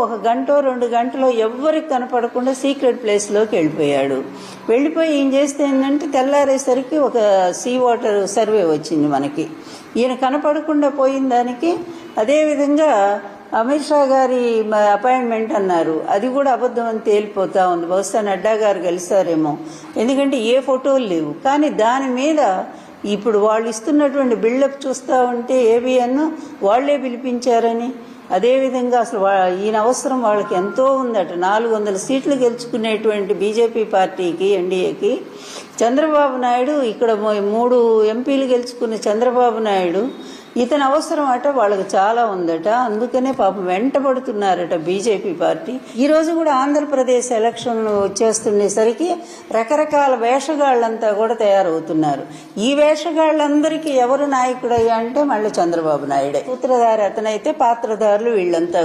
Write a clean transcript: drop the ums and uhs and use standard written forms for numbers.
ఒక గంట 2 గంటలో ఎవ్వరికి కనపడకుండా సీక్రెట్ ప్లేస్లోకి వెళ్ళిపోయాడు. వెళ్ళిపోయి ఏం చేస్తే ఏంటంటే తెల్లారేసరికి ఒక సీ వాటర్ సర్వే వచ్చింది మనకి. ఈయన కనపడకుండా పోయిన దానికి అదేవిధంగా అమిత్ షా గారి అపాయింట్మెంట్ అన్నారు, అది కూడా అబద్ధం అని తేలిపోతా ఉంది. బహుశా నడ్డా గారు కలిసారేమో, ఎందుకంటే ఏ ఫోటోలు లేవు. కానీ దాని మీద ఇప్పుడు వాళ్ళు ఇస్తున్నటువంటి బిల్డప్ చూస్తూ ఉంటే ఏబిఎన్ వాళ్లే పిలిపించారని, అదేవిధంగా అసలు ఈయన అవసరం వాళ్ళకి ఎంతో ఉందట. 400 సీట్లు గెలుచుకునేటువంటి బీజేపీ పార్టీకి, ఎన్డీఏకి చంద్రబాబు నాయుడు, ఇక్కడ 3 ఎంపీలు గెలుచుకున్న చంద్రబాబు నాయుడు, ఇతని అవసరం అట వాళ్ళకి చాలా ఉందట. అందుకనే పాపం వెంటబడుతున్నారట బీజేపీ పార్టీ. ఈ రోజు కూడా ఆంధ్రప్రదేశ్ ఎలక్షన్ వచ్చేస్తుండేసరికి రకరకాల వేషగాళ్లంతా కూడా తయారవుతున్నారు. ఈ వేషగాళ్లందరికీ ఎవరు నాయకుడయ్యా అంటే మళ్ళీ చంద్రబాబు నాయుడే. సూత్రధారి అతనైతే పాత్రధారులు వీళ్ళంతా.